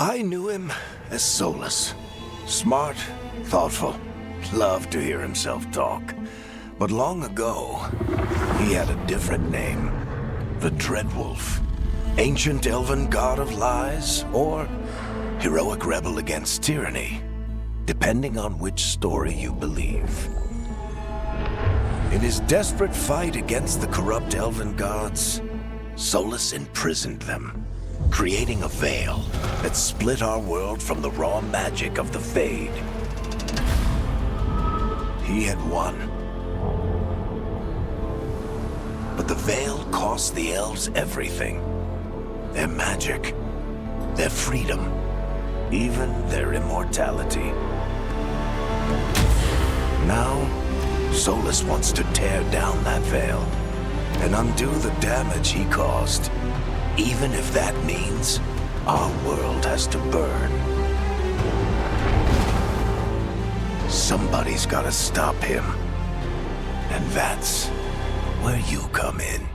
I knew him as Solus. Smart, thoughtful, loved to hear himself talk. But long ago, he had a different name. The Dreadwolf. Ancient elven god of lies, or heroic rebel against tyranny, depending on which story you believe. In his desperate fight against the corrupt elven gods, Solus imprisoned them, creating a veil that split our world from the raw magic of the Fade. He had won. But the veil cost the elves everything. Their magic, their freedom, even their immortality. Now, Solus wants to tear down that veil and undo the damage he caused, even if that means our world has to burn. Somebody's gotta stop him, and that's where you come in.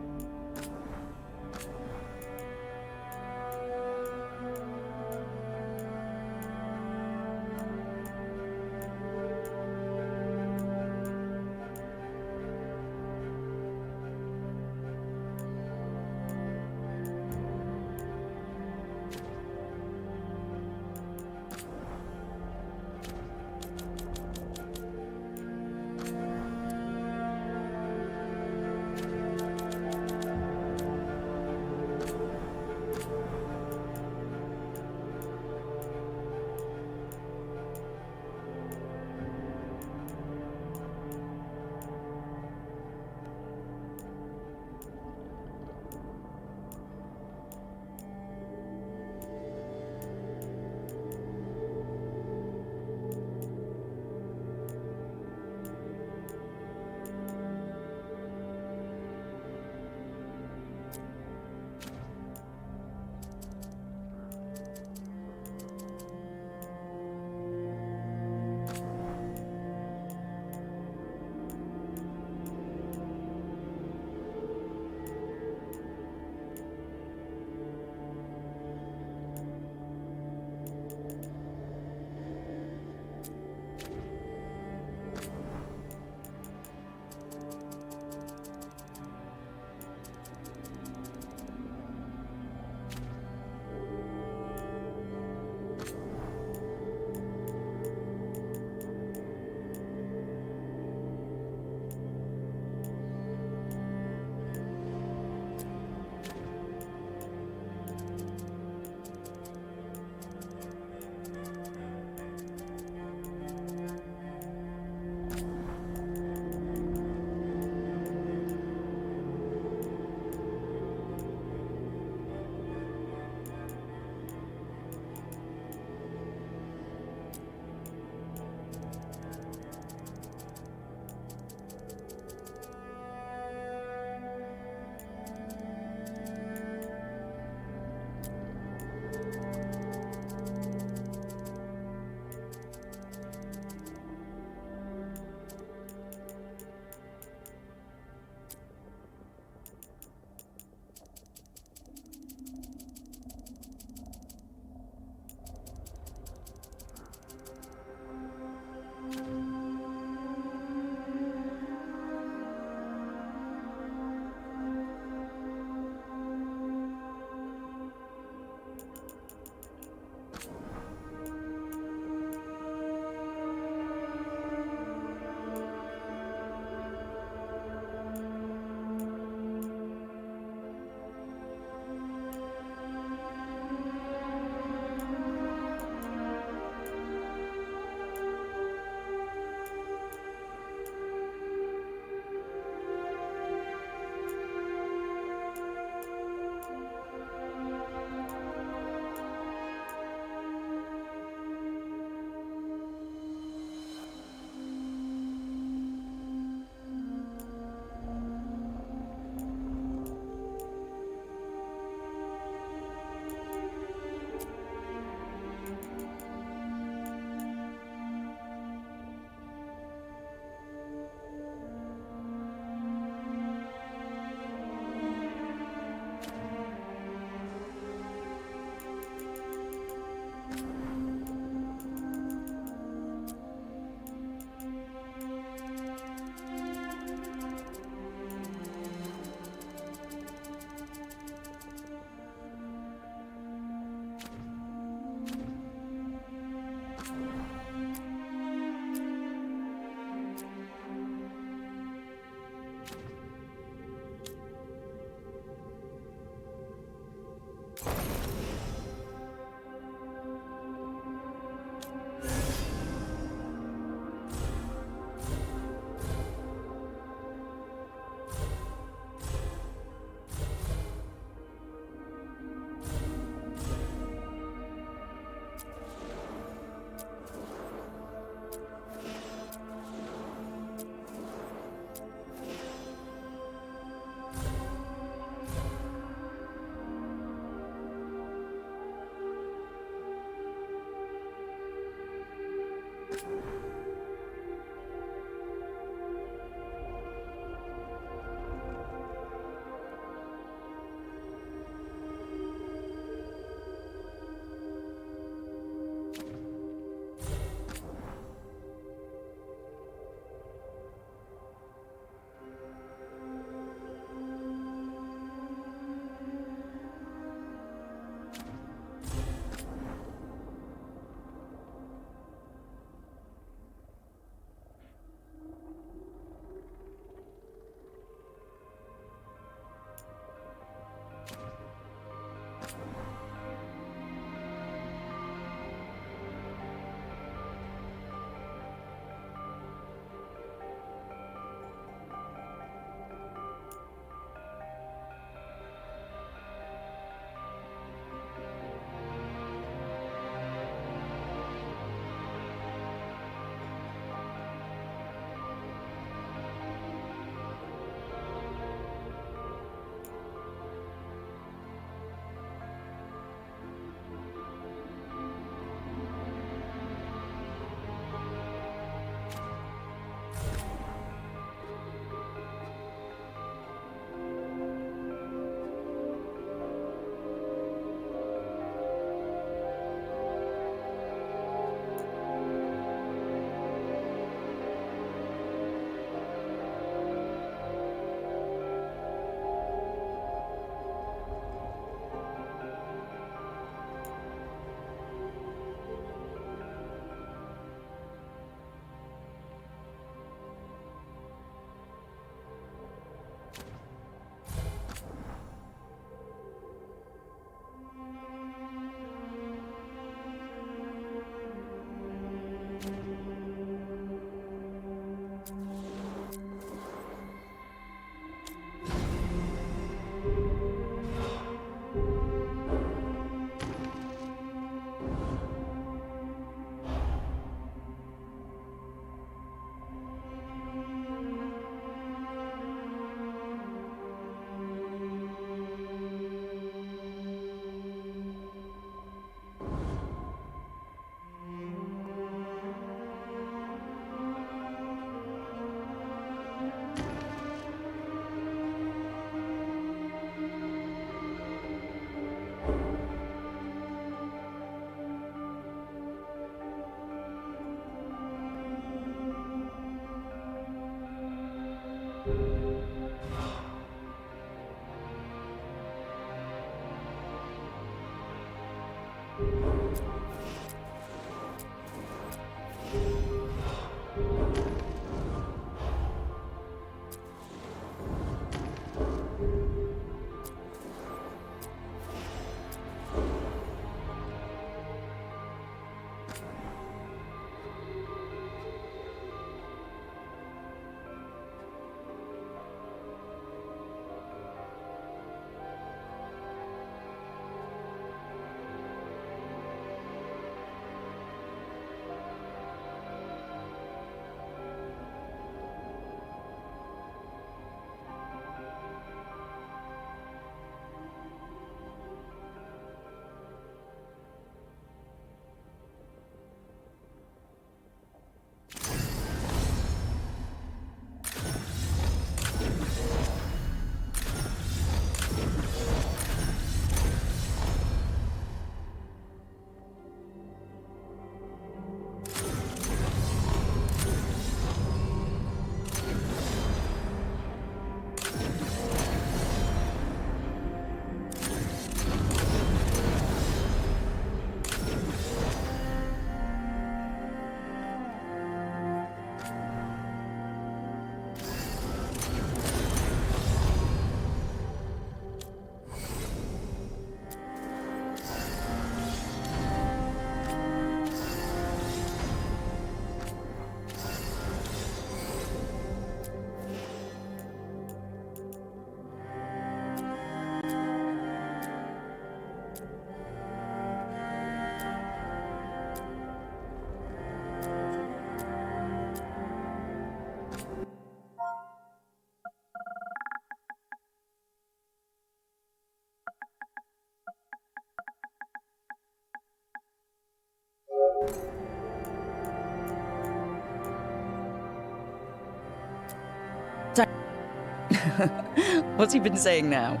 What's he been saying now?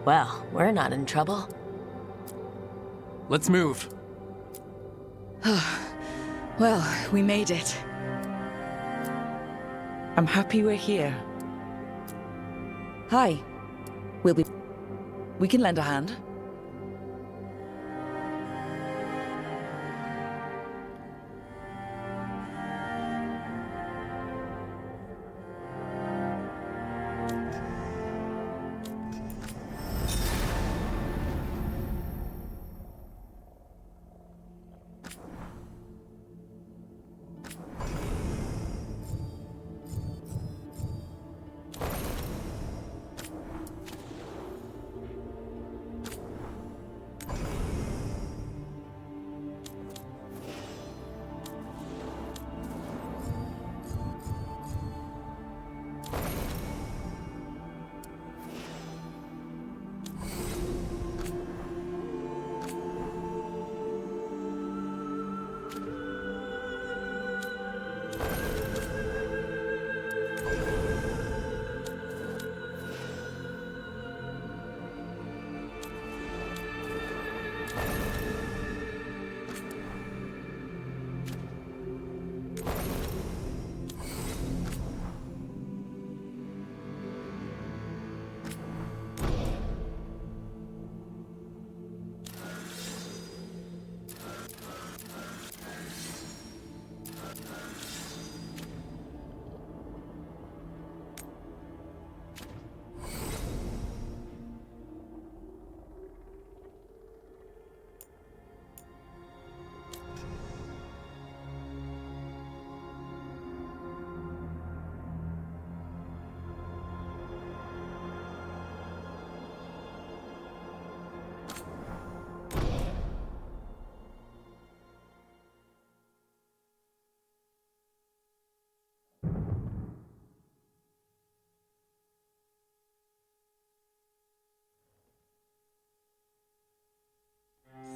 Well, we're not in trouble. Let's move. Well, we made it. I'm happy we're here. Hi. We can lend a hand.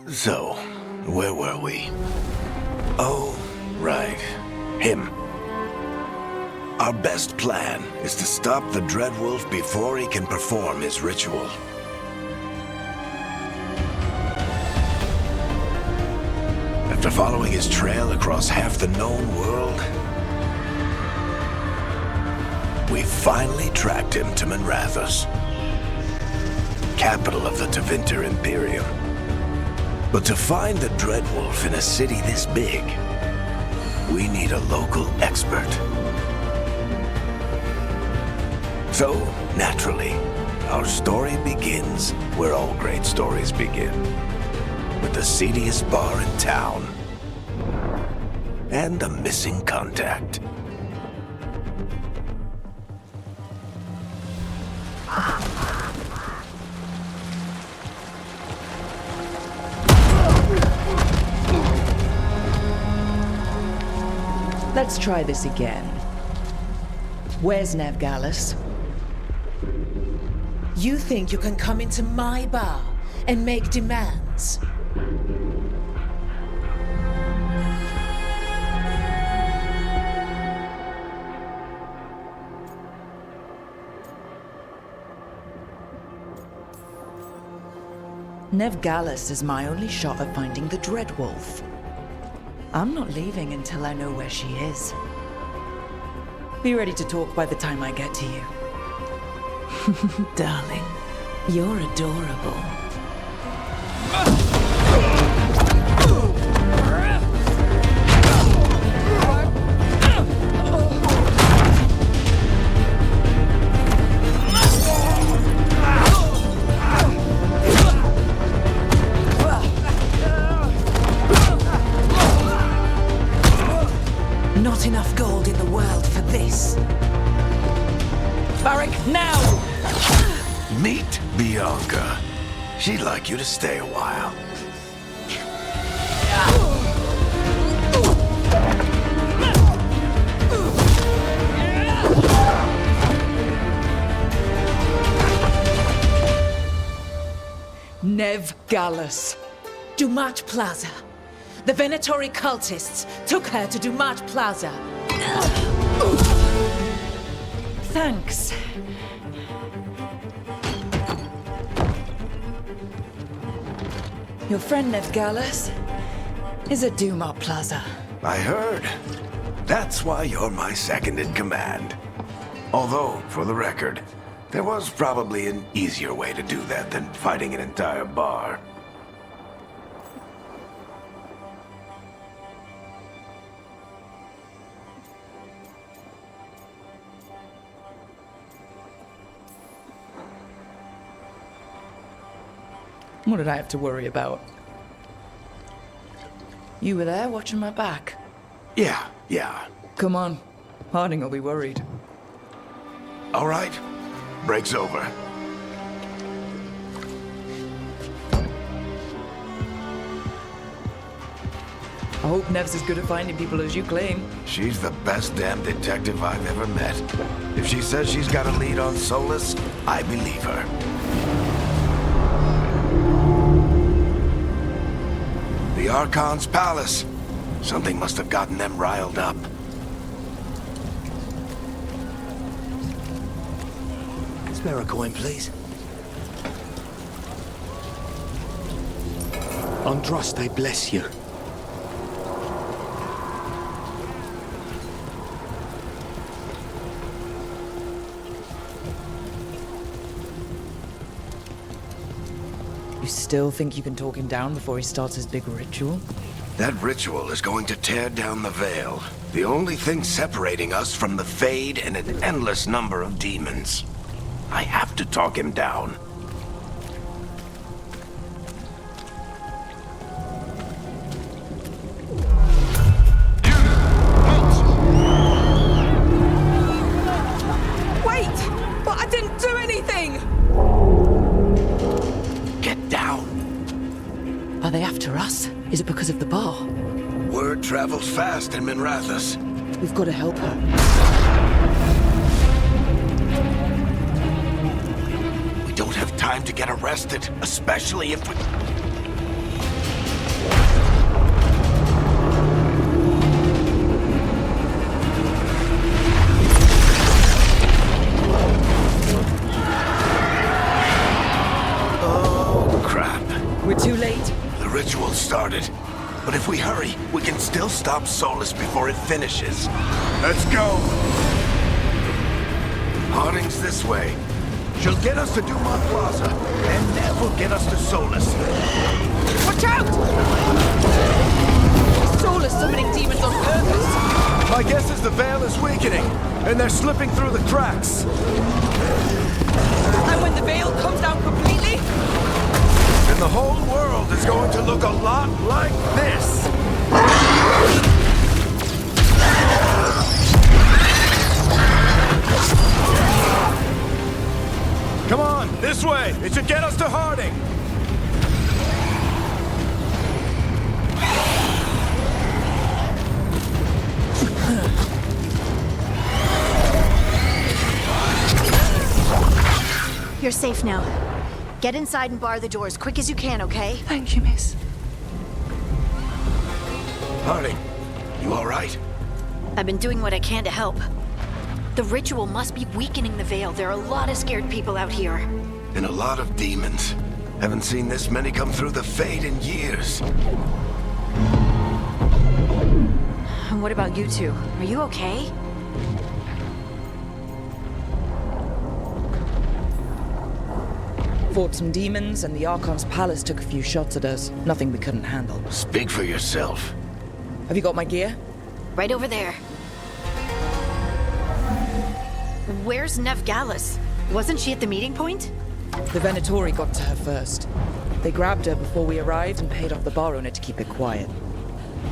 So, where were we? Oh, right. Him. Our best plan is to stop the Dreadwolf before he can perform his ritual. After following his trail across half the known world, we finally tracked him to Manrathus, capital of the Tevinter Imperium. But to find the Dreadwolf in a city this big, we need a local expert. So, naturally, our story begins where all great stories begin. With the seediest bar in town. And a missing contact. Let's try this again. Where's Nevgalis? You think you can come into my bar and make demands? Nevgalis is my only shot at finding the Dreadwolf. I'm not leaving until I know where she is. Be ready to talk by the time I get to you. Darling, you're adorable. Not enough gold in the world for this. Varric, now! Meet Bianca. She'd like you to stay a while. Nevgalis. Dumat Plaza. The Venatori cultists took her to Dumat Plaza. Thanks. Your friend Veilguard is at Dumont Plaza. I heard. That's why you're my second in command. Although, for the record, there was probably an easier way to do that than fighting an entire bar. What did I have to worry about? You were there watching my back. Yeah. Come on. Harding will be worried. All right. Break's over. I hope Nev's as good at finding people as you claim. She's the best damn detective I've ever met. If she says she's got a lead on Solus, I believe her. The Archon's palace. Something must have gotten them riled up. Spare a coin, please. Andraste, I bless you. You still think you can talk him down before he starts his big ritual? That ritual is going to tear down the Veil. The only thing separating us from the Fade and an endless number of demons. I have to talk him down. Wait! But I didn't do anything! Get down. Are they after us? Is it because of the bar? Word travels fast in Minrathous. We've got to help her. We don't have time to get arrested, especially if we... Oh, crap. We're too late. The ritual started. But if we hurry, we can still stop Solus before it finishes. Let's go! Harding's this way. She'll get us to Dumont Plaza, and Nev will get us to Solus. Watch out! Solus summoning demons on purpose. My guess is the Veil is weakening, and they're slipping through the cracks. And when the veil comes down completely, And the whole world is going to look a lot like this. Come on, this way. It should get us to Harding. You're safe now. Get inside and bar the doors quick as you can, okay? thank you, miss. Harding, you all right? I've been doing what I can to help. The ritual must be weakening the Veil. There are a lot of scared people out here. And a lot of demons. Haven't seen this many come through the Fade in years. And what about you two? Are you okay? Fought some demons, and the Archon's palace took a few shots at us. Nothing we couldn't handle. Speak for yourself. Have you got my gear? Right over there. Where's Veilguard? Wasn't she at the meeting point? The Venatori got to her first. They grabbed her before we arrived and paid off the bar owner to keep it quiet.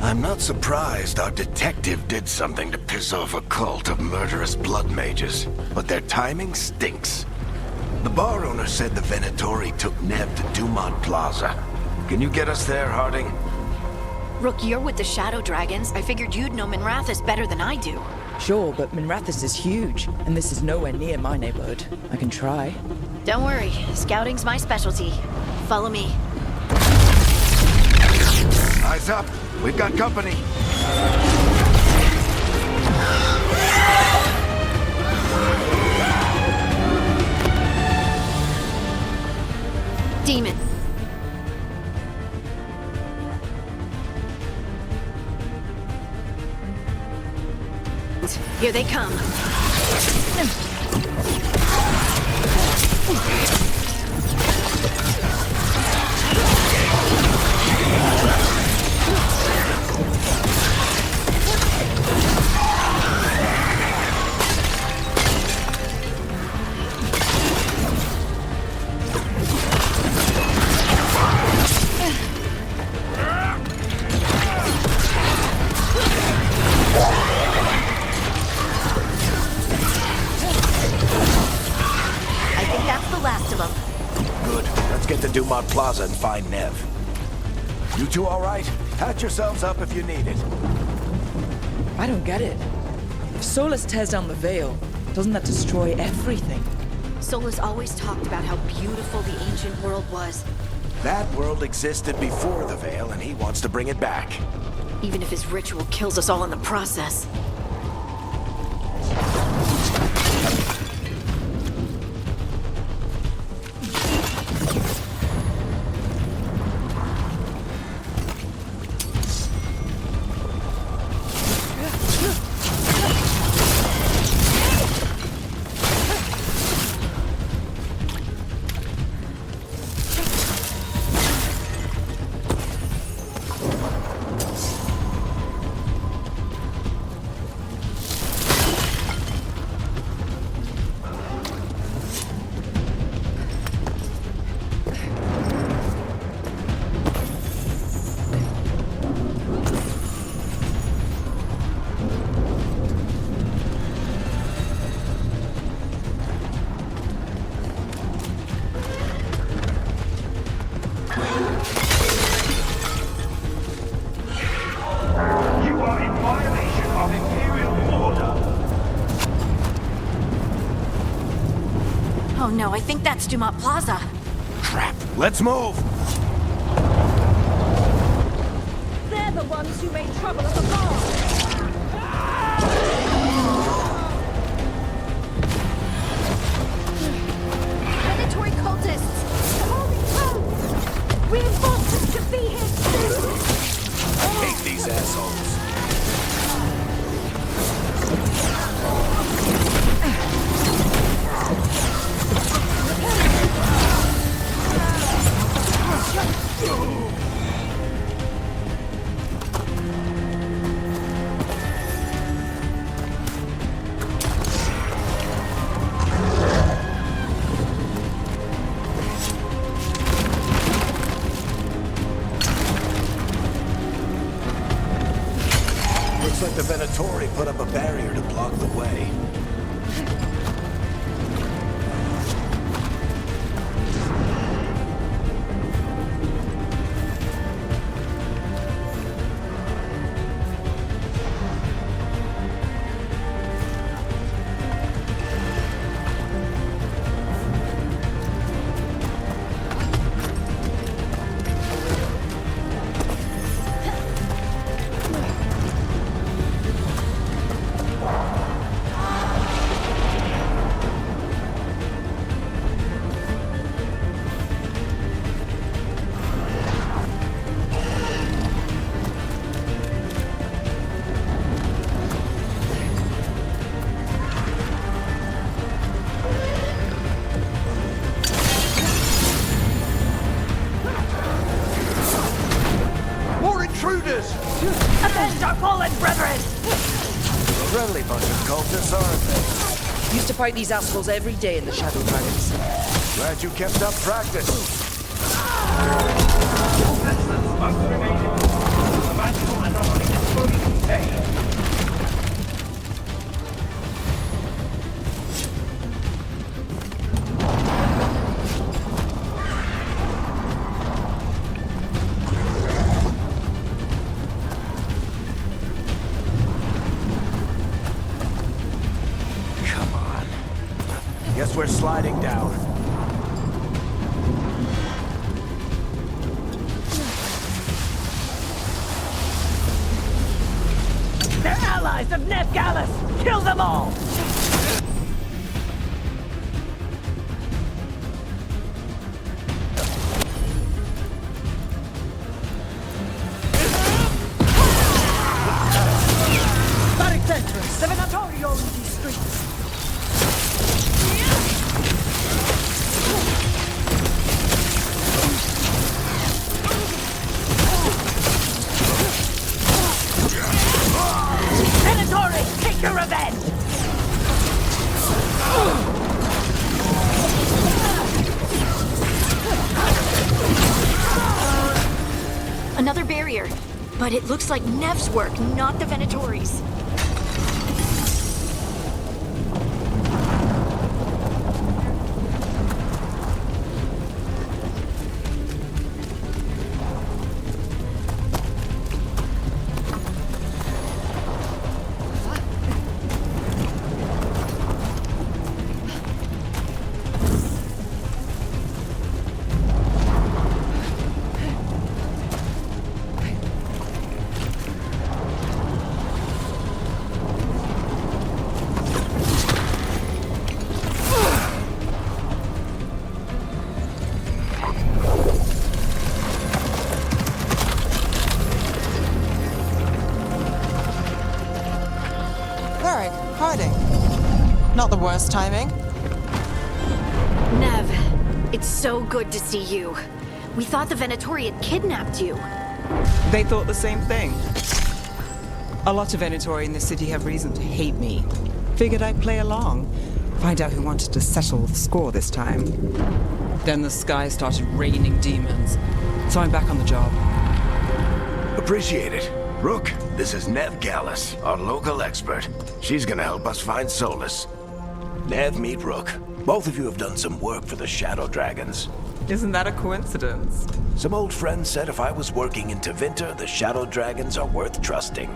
I'm not surprised our detective did something to piss off a cult of murderous blood mages, but their timing stinks. The bar owner said the Venatori took Nev to Dumont Plaza. Can you get us there, Harding? Rook, you're with the Shadow Dragons. I figured you'd know Minrathous better than I do. Sure, but Minrathous is huge, and this is nowhere near my neighborhood. I can try. Don't worry, scouting's my specialty. Follow me. Eyes up. We've got company. demon. Here they come. Plaza and find Nev. You two all right? Patch yourselves up if you need it. I don't get it. If Solus tears down the Veil, doesn't that destroy everything? Solus always talked about how beautiful the ancient world was. That world existed before the Veil, and he wants to bring it back. Even if his ritual kills us all in the process. Oh no, I think that's Dumont Plaza. Crap. Let's move! They're the ones who made trouble at the bar. Predatory cultists! Holding close! Reinforcements should be here soon! I hate these assholes. Looks like the Venatori put up a barrier to block the way. Avenge our fallen brethren! Friendly bunch of cultists, aren't they? Used to fight these assholes every day in the Shadow Dragons. Glad you kept up practice. Come on. Guess we're sliding down. They're allies of Ned Gallus! Kill them all! But it looks like Nev's work, not the Venatori's. Not the worst timing. Nev, it's so good to see you. We thought the Venatori had kidnapped you. They thought the same thing. A lot of Venatori in this city have reason to hate me. Figured I'd play along. Find out who wanted to settle the score this time. Then the sky started raining demons. So I'm back on the job. Appreciate it. Rook, this is Nev Gallus, our local expert. She's gonna help us find Solus. Nev, meet Rook. Both of you have done some work for the Shadow Dragons. Isn't that a coincidence? Some old friends said if I was working in Tevinter, the Shadow Dragons are worth trusting.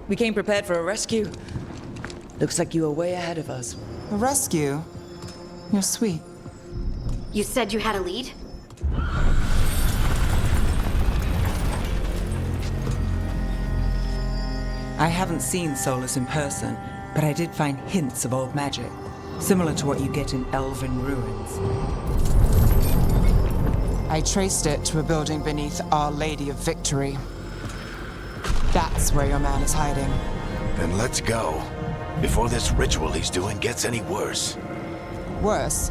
We came prepared for a rescue. Looks like you were way ahead of us. A rescue? You're sweet. You said you had a lead? I haven't seen Solus in person, but I did find hints of old magic, similar to what you get in elven ruins. I traced it to a building beneath Our Lady of Victory. That's where your man is hiding. Then let's go. Before this ritual he's doing gets any worse. Worse,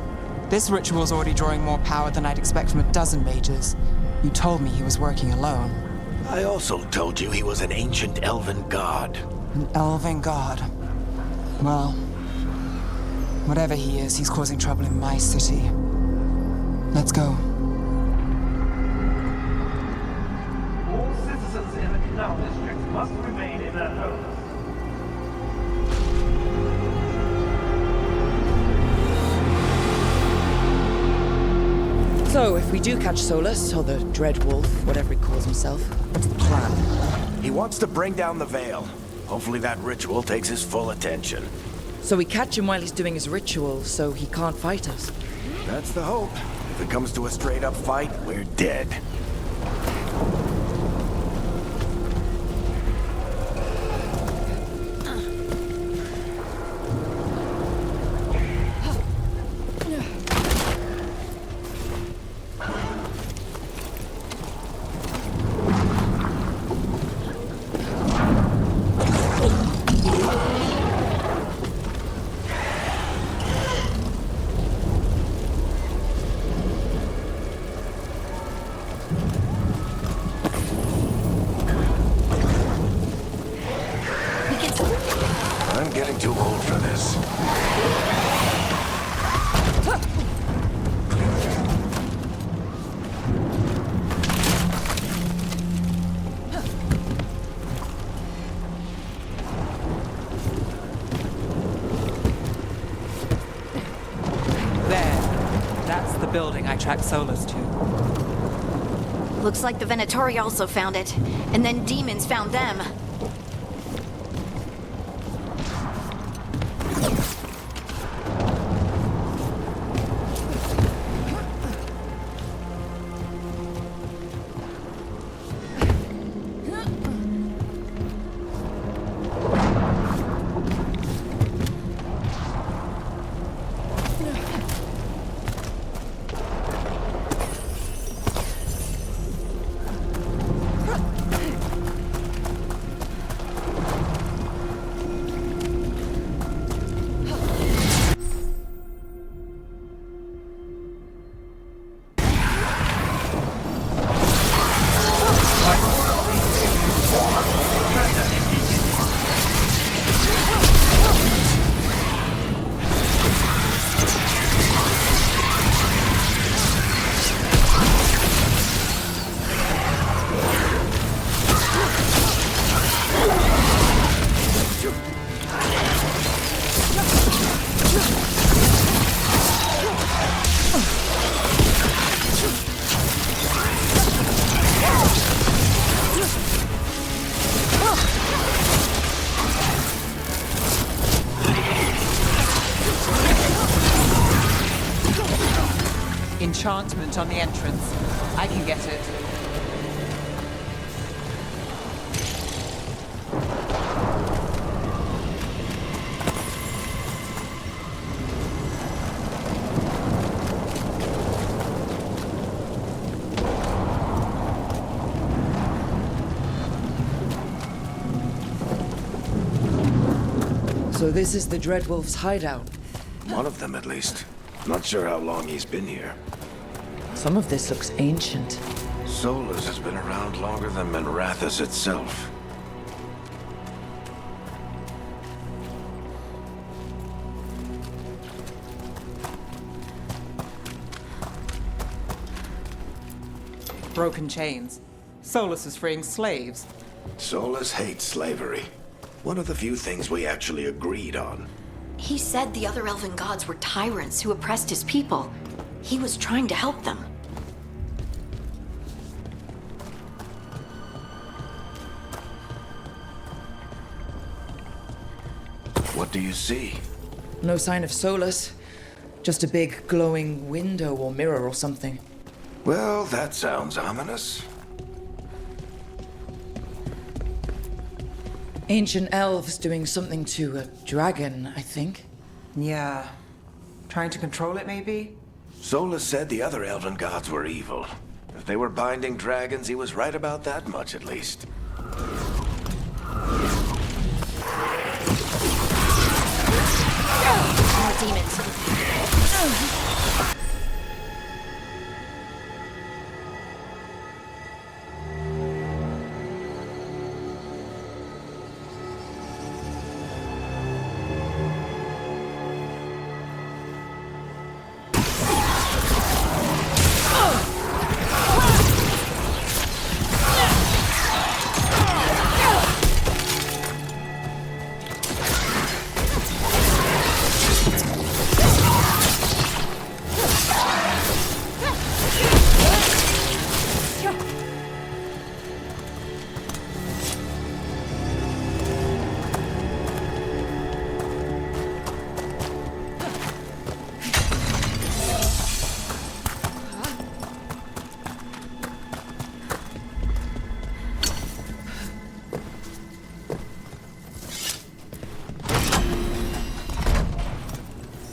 this ritual's already drawing more power than I'd expect from a dozen mages. You told me he was working alone. I also told you he was an ancient elven god. An elven god. Well, whatever he is, he's causing trouble in my city. Let's go. All citizens in the canal district must remain in their homes. So, if we do catch Solus, or the Dread Wolf, whatever he calls himself, what's the plan? He wants to bring down the Veil. Hopefully that ritual takes his full attention. So we catch him while he's doing his ritual, so he can't fight us. That's the hope. If it comes to a straight-up fight, we're dead. I'm getting too old for this. There. That's the building I tracked Solus to. Looks like the Venatori also found it, and then demons found them. enchantment on the entrance. I can get it. So this is the Dreadwolf's hideout. One of them, at least. Not sure how long he's been here. Some of this looks ancient. Solus has been around longer than Minrathous itself. Broken chains. Solus is freeing slaves. Solus hates slavery. One of the few things we actually agreed on. He said the other elven gods were tyrants who oppressed his people. He was trying to help them. What do you see? No sign of Solus. Just a big glowing window or mirror or something. Well, that sounds ominous. Ancient elves doing something to a dragon, I think. Yeah. Trying to control it, maybe? Solus said the other elven gods were evil. If they were binding dragons, he was right about that much, at least. More demons.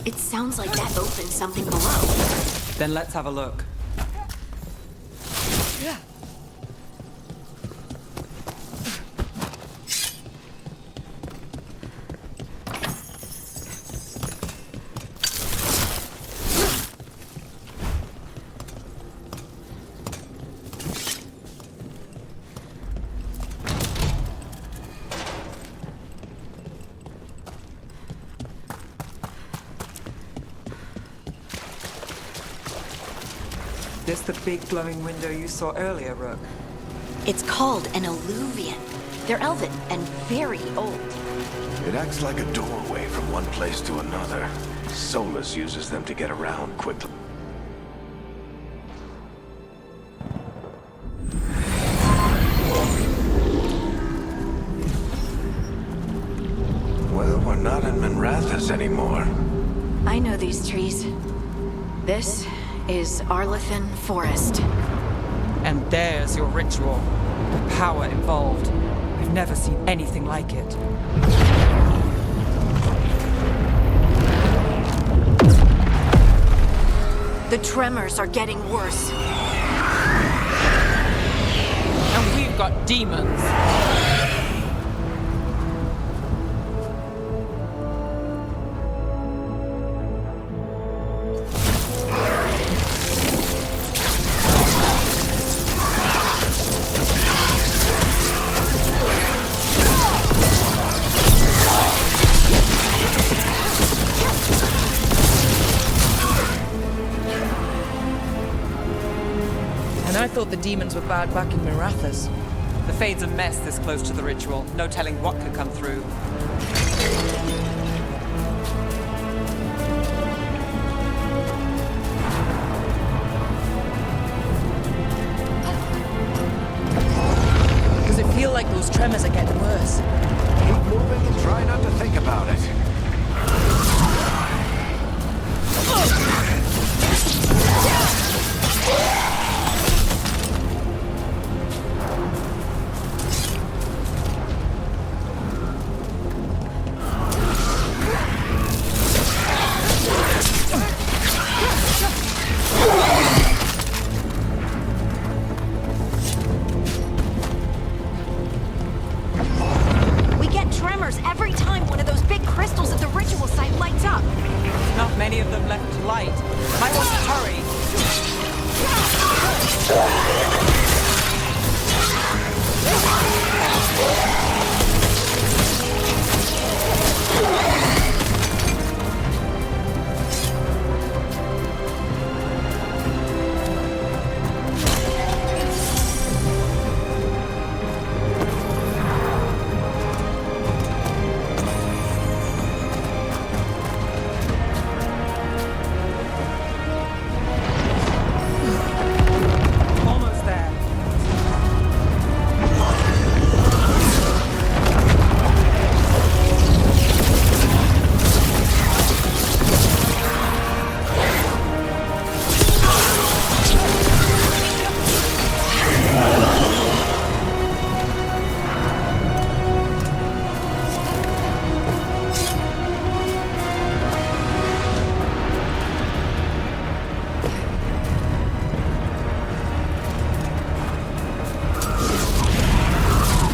It sounds like that opened something below. Then let's have a look. This the big glowing window you saw earlier, Rook? It's called an alluvian. They're elven and very old. It acts like a doorway from one place to another. Solus uses them to get around quickly. Well, we're not in Minrathous anymore. I know these trees. This is Arlethan Forest. And there's your ritual. The power involved. I've never seen anything like it. The tremors are getting worse. And we've got demons. I thought the demons were bad back in Minrathous. The Fade's a mess this close to the ritual. No telling what could come through. Does it feel like those tremors are getting worse? Keep moving and try not to think about it. Many of them left light. I want to hurry. Almost there.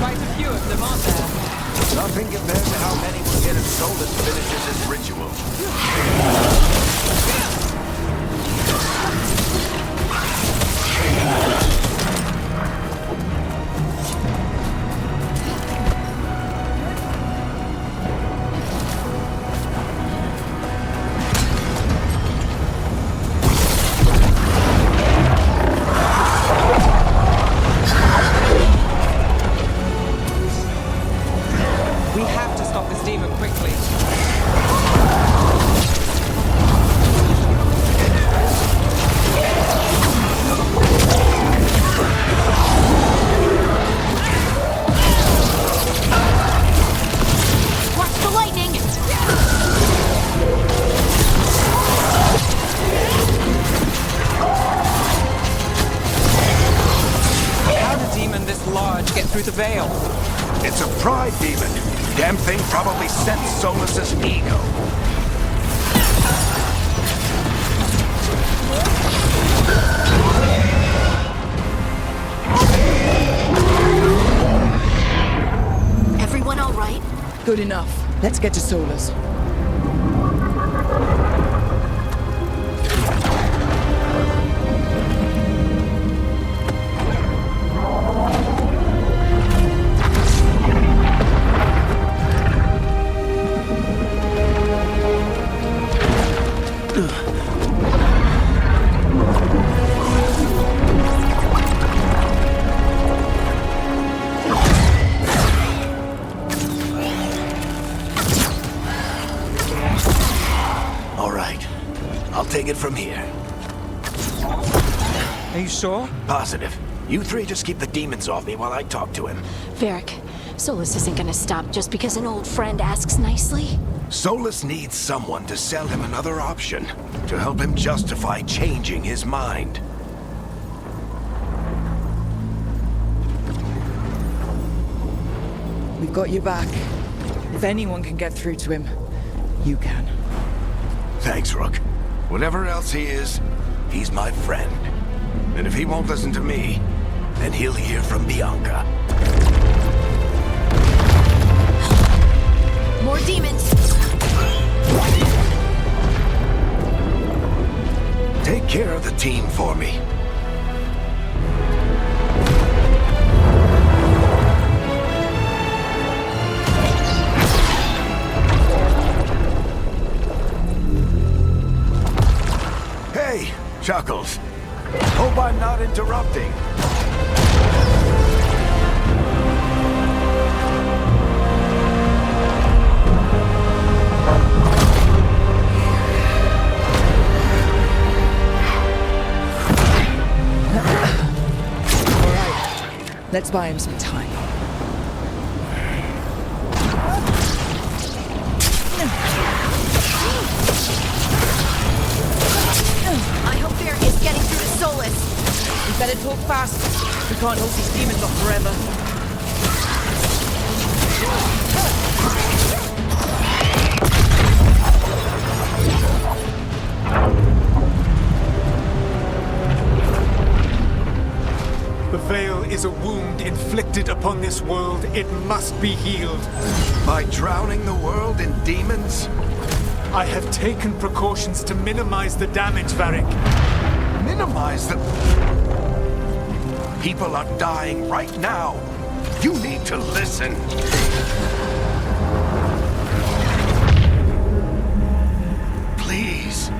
Quite a few of them, aren't there? Nothing compared to how many will get if Solus finishes his ritual. We have to stop this demon quickly. Watch the lightning! How did a demon this large get through the veil? It's a pride demon. Damn thing probably sensed Solus's ego. Everyone all right? Good enough. Let's get to Solus. All right. I'll take it from here. Are you sure? Positive. You three just keep the demons off me while I talk to him. Varric, Solus isn't gonna stop just because an old friend asks nicely. Solus needs someone to sell him another option, to help him justify changing his mind. We've got you back. If anyone can get through to him, you can. Thanks, Rook. Whatever else he is, he's my friend. And if he won't listen to me, then he'll hear from Bianca. More demons! Take care of the team for me. Hey, Chuckles. Hope I'm not interrupting. Let's buy him some time. I hope Varric is getting through to Solus. We better talk fast. We can't hold these demons off forever. The veil is a wound inflicted upon this world. It must be healed. By drowning the world in demons? I have taken precautions to minimize the damage, Varric. Minimize the... People are dying right now. You need to listen. Please.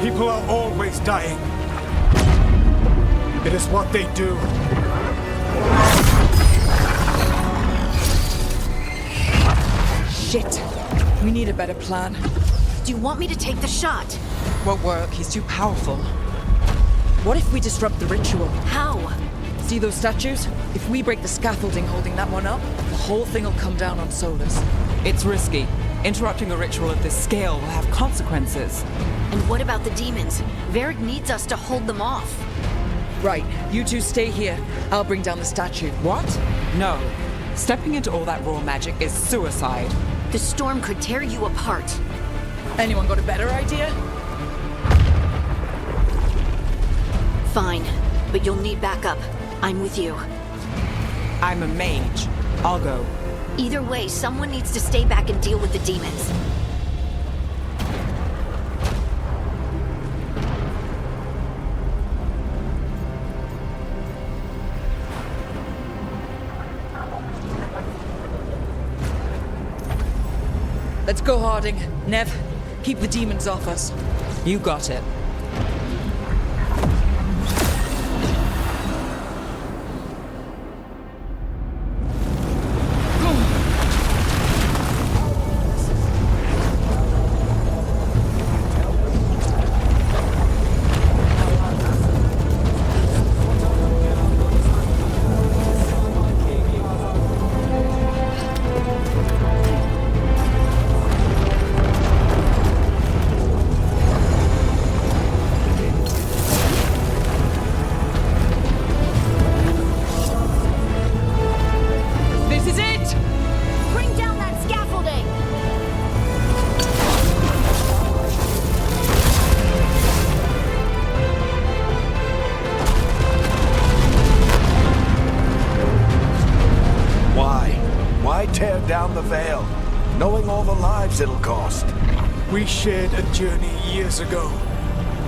People are always dying. It is what they do. Shit. We need a better plan. Do you want me to take the shot? Won't work. He's too powerful. What if we disrupt the ritual? How? See those statues? If we break the scaffolding holding that one up, the whole thing will come down on Solus. It's risky. Interrupting a ritual of this scale will have consequences. And what about the demons? Varric needs us to hold them off. Right, you two stay here. I'll bring down the statue. What? No. Stepping into all that raw magic is suicide. The storm could tear you apart. Anyone got a better idea? Fine, but you'll need backup. I'm with you. I'm a mage. I'll go. Either way, someone needs to stay back and deal with the demons. Let's go, Harding. Nev, keep the demons off us. You got it. Tear down the Veil, knowing all the lives it'll cost. We shared a journey years ago.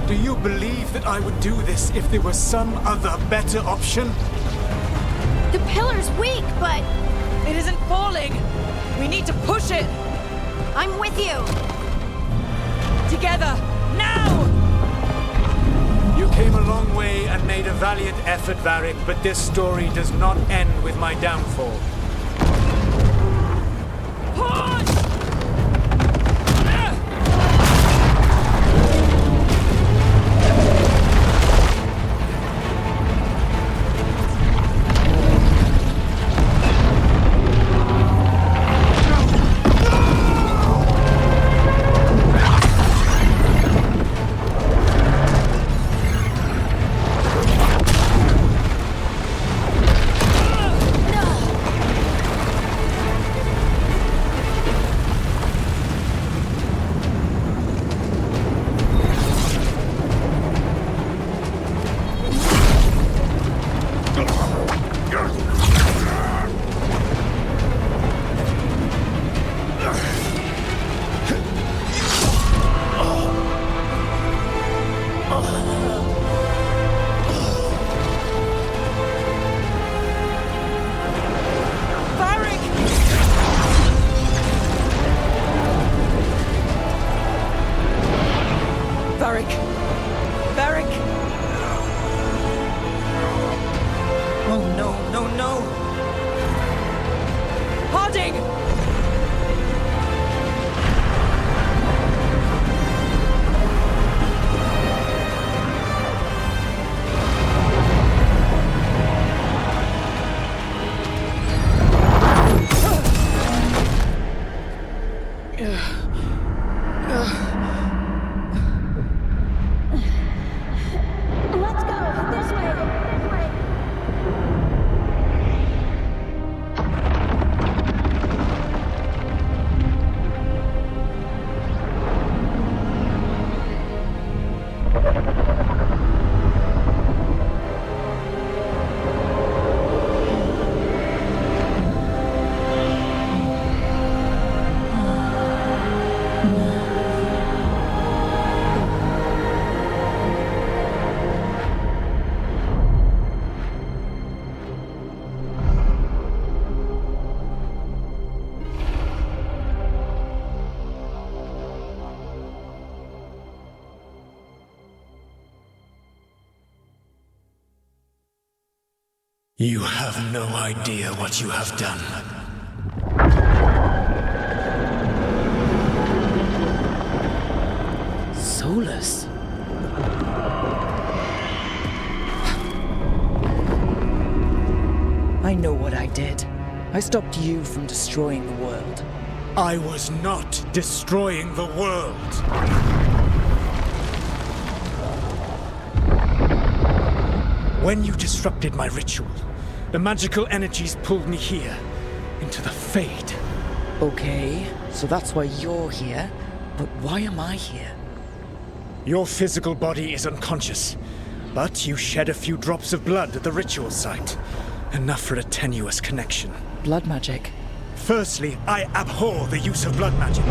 Do you believe that I would do this if there was some other better option? The pillar's weak, but... It isn't falling! We need to push it! I'm with you! Together! Now! You came a long way and made a valiant effort, Varric, but this story does not end with my downfall. You have no idea what you have done. Solus? I know what I did. I stopped you from destroying the world. I was not destroying the world. When you disrupted my ritual, the magical energies pulled me here, into the Fade. Okay, so that's why you're here. But why am I here? Your physical body is unconscious, but you shed a few drops of blood at the ritual site. Enough for a tenuous connection. Blood magic? Firstly, I abhor the use of blood magic.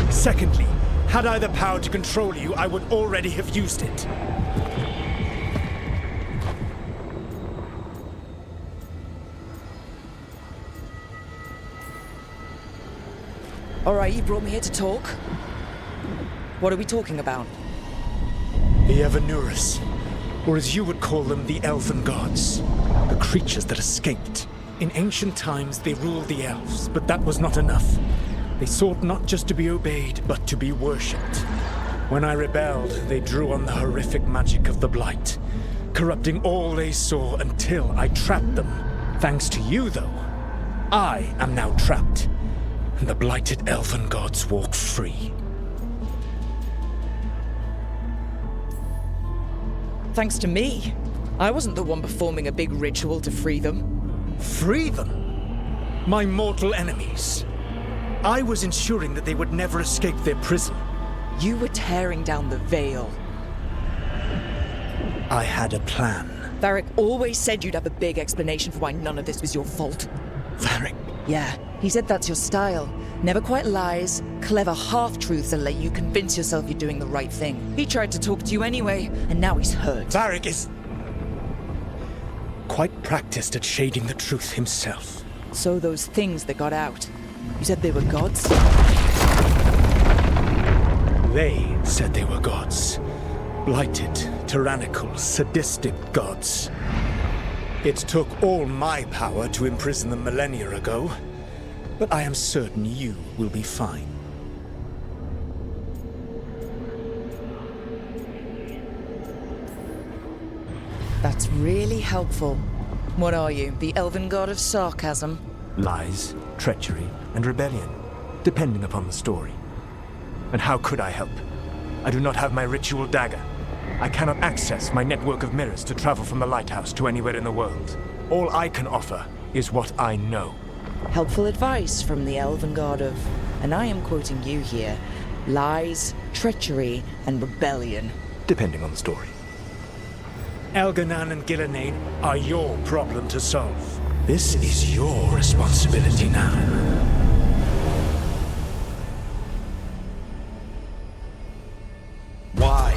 Secondly, had I the power to control you, I would already have used it. Alright, you brought me here to talk. What are we talking about? The Evanurus, or as you would call them, the Elven Gods. The creatures that escaped. In ancient times, they ruled the elves, but that was not enough. They sought not just to be obeyed, but to be worshipped. When I rebelled, they drew on the horrific magic of the Blight, corrupting all they saw until I trapped them. Thanks to you, though, I am now trapped, and the blighted Elven Gods walk free. Thanks to me. I wasn't the one performing a big ritual to free them. Free them? My mortal enemies. I was ensuring that they would never escape their prison. You were tearing down the Veil. I had a plan. Varric always said you'd have a big explanation for why none of this was your fault. Varric? Yeah, he said that's your style. Never quite lies, clever half-truths that let you convince yourself you're doing the right thing. He tried to talk to you anyway, and now he's hurt. Varric is quite practiced at shading the truth himself. So those things that got out, you said they were gods? They said they were gods. Blighted, tyrannical, sadistic gods. It took all my power to imprison them millennia ago, but I am certain you will be fine. That's really helpful. What are you, the elven god of sarcasm? Lies, treachery, and rebellion, depending upon the story. And how could I help? I do not have my ritual dagger. I cannot access my network of mirrors to travel from the lighthouse to anywhere in the world. All I can offer is what I know. Helpful advice from the elven god of, and I am quoting you here, lies, treachery, and rebellion. Depending on the story. Elganan and Gillenade are your problem to solve. This is your responsibility now. Why?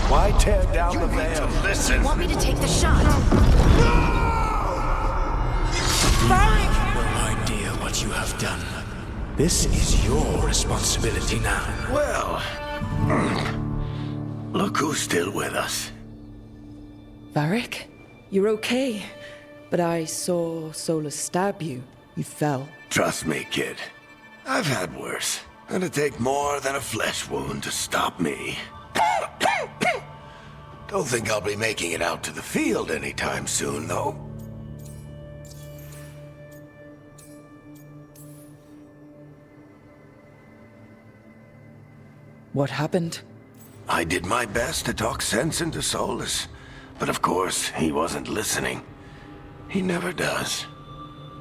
Why tear down the veil? Listen. You want me to take the shot? No idea what you have done. This is your responsibility now. Well, look who's still with us. Varric, you're okay. But I saw Solus stab you. You fell. Trust me, kid. I've had worse. It'd take more than a flesh wound to stop me. Don't think I'll be making it out to the field anytime soon, though. What happened? I did my best to talk sense into Solus, but of course, he wasn't listening. He never does.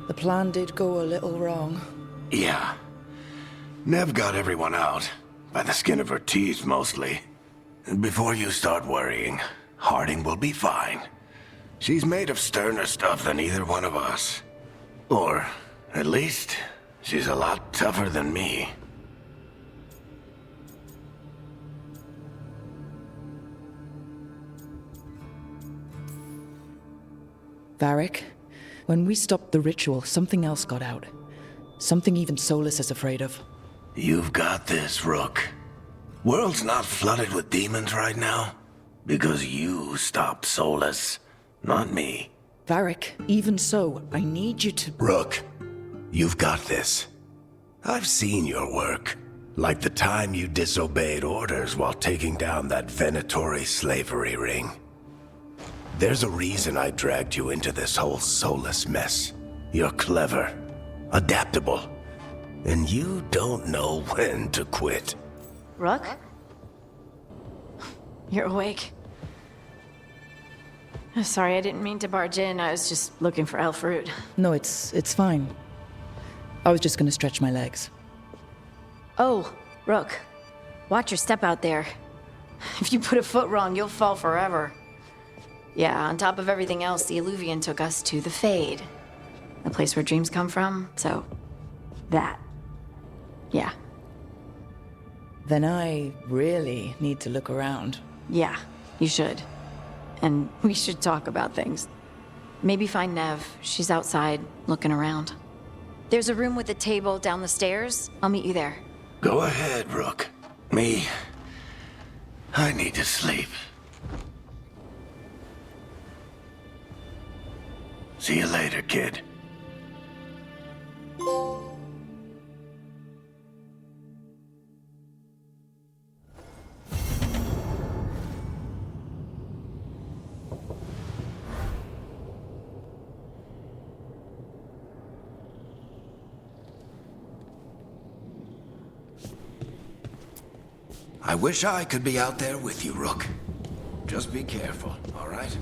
The plan did go a little wrong. Yeah. Nev got everyone out, by the skin of her teeth mostly. And before you start worrying, Harding will be fine. She's made of sterner stuff than either one of us. Or, at least, she's a lot tougher than me. Varric, when we stopped the ritual, something else got out. Something even Solus is afraid of. You've got this, Rook. World's not flooded with demons right now. Because you stopped Solus, not me. Varric, even so, I need you to... Rook, you've got this. I've seen your work. Like the time you disobeyed orders while taking down that Venatori slavery ring. There's a reason I dragged you into this whole soulless mess. You're clever, adaptable, and you don't know when to quit. Rook? You're awake. Sorry, I didn't mean to barge in. I was just looking for elf fruit. No, it's fine. I was just gonna stretch my legs. Oh, Rook. Watch your step out there. If you put a foot wrong, you'll fall forever. Yeah, on top of everything else, the Illuvian took us to the Fade. The place where dreams come from, so... that. Yeah. Then I really need to look around. Yeah, you should. And we should talk about things. Maybe find Nev. She's outside, looking around. There's a room with a table down the stairs. I'll meet you there. Go ahead, Rook. Me, I need to sleep. See you later, kid. I wish I could be out there with you, Rook. Just be careful, all right?